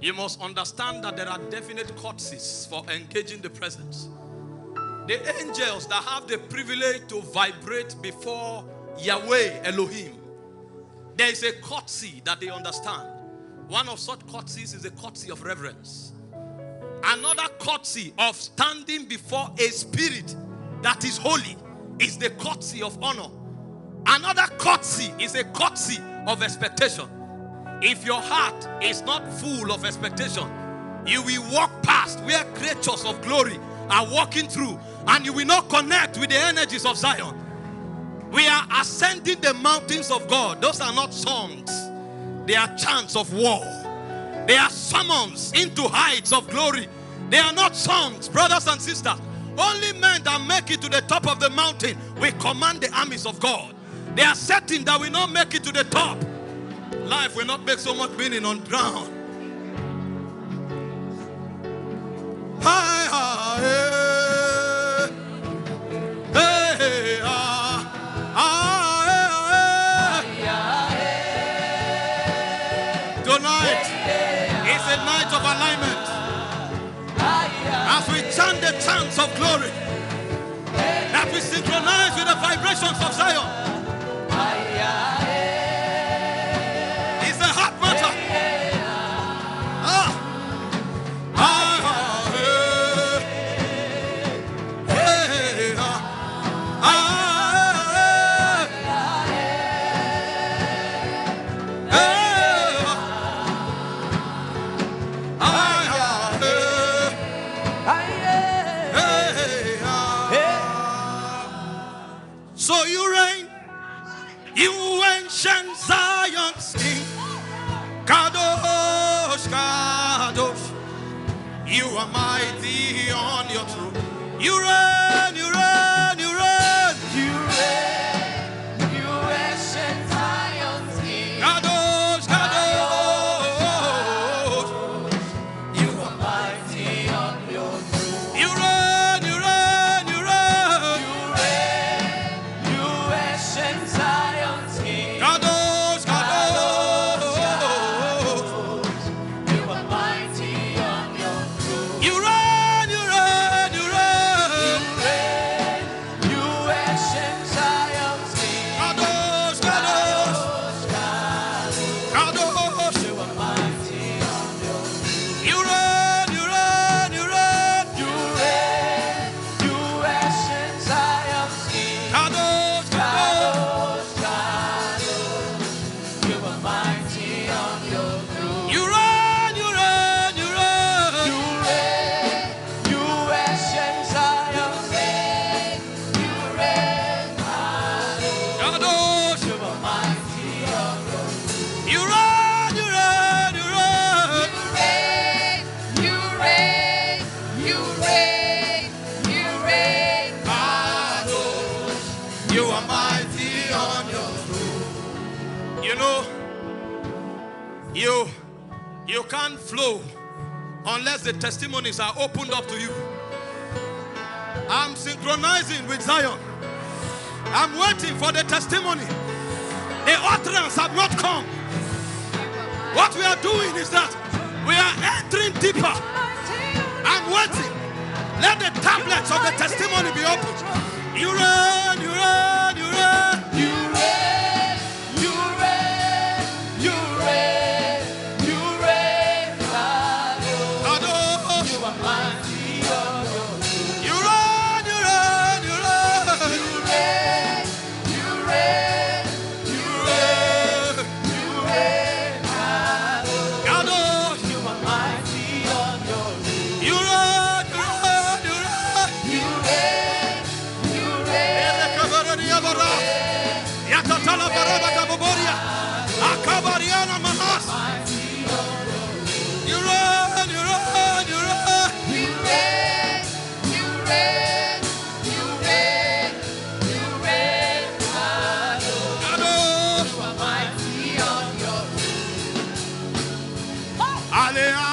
You must understand that there are definite courtesies for engaging the presence. The angels that have the privilege to vibrate before Yahweh Elohim, there is a courtesy that they understand. One of such courtesies is the courtesy of reverence. Another courtesy of standing before a spirit that is holy is the courtesy of honor. Another courtesy is a courtesy of expectation. If your heart is not full of expectation, you will walk past where creatures of glory are walking through, and you will not connect with the energies of Zion. We are ascending the mountains of God. Those are not songs. They are chants of war. They are summons into heights of glory. They are not songs, brothers and sisters. Only men that make it to the top of the mountain will command the armies of God. They are certain that we not make it to the top. Life will not make so much meaning on ground. Tonight is a night of alignment. As we chant the chants of glory, that we synchronize with the vibrations of Zion. So you reign, you ancient Zion's King, Kadosh, Kadosh, you are mighty on your throne. You reign, you reign, you reign, you reign, you ancient Zion's King, Kadosh, Kadosh, you are mighty on your throne. You can't flow unless the testimonies are opened up to you. I'm synchronizing with Zion. I'm waiting for the testimony. The utterance have not come. What we are doing is that we are entering deeper. I'm waiting. Let the tablets of the testimony be opened. You reign, you reign, you reign. You reign, you reign, you reign, you reign. You are mighty. You reign, you reign, you reign. You reign, you reign, you reign, you reign. You are mighty on your throne. You reign, you reign, you reign. You reign, you reign. Yatatala baraba kaboboria. Akabariana mahas. You reign, you reign, you reign. You reign, you reign, you reign, you reign. You are mighty on your throne. Alleluia.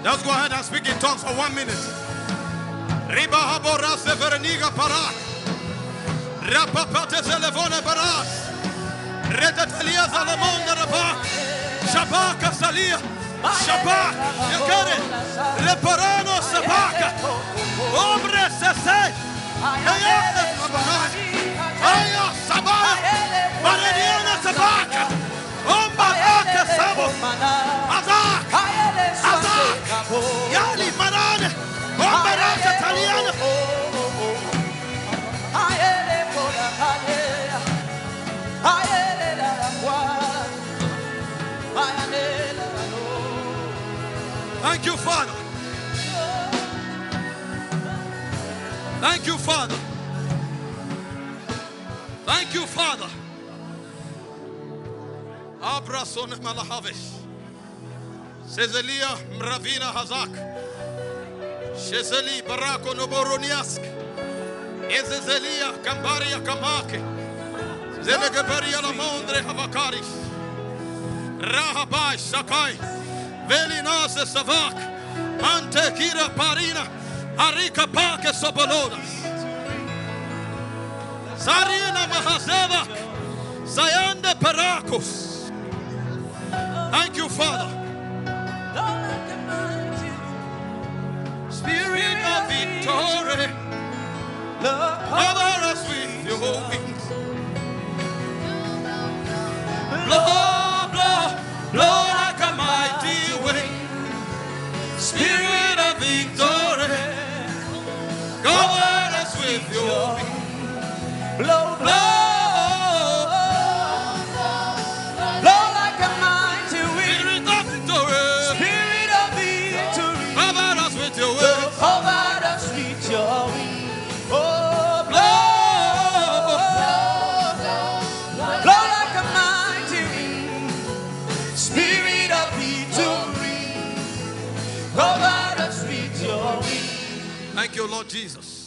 Let's go ahead and speak in tongues for 1 minute. Riba habora severeniga parak. Rapapate telefone parak. Retatelia zalemon de rabak. Shabaka salia. Shabak. You get it? Reparano sabaka. Ombre sese. Ayah sabak. Ayah sabak. Maradiana sabaka. Ombaraka sabo. Azak. Azak. Yali marane. Ombaraka taliana. Thank you, Father. Thank you, Father. Thank you, Father. Abrason malahavesh. Sezelia mravina hazak. Shezeli barako noboroniask. Ezezelia kambaria kamake. Zelegabaria la mondre havakaris. Rahabai sakai. Velinase savak. Ante kira parina. Arika pake sobolodas. Sarina mahazeva. Sayande parakos. Thank you, Father. Spirit of victory, cover us with your wings. Blow, blow, blow like a mighty wind. Spirit of victory, cover us with your wings. Blow, blow. Thank you, Lord Jesus.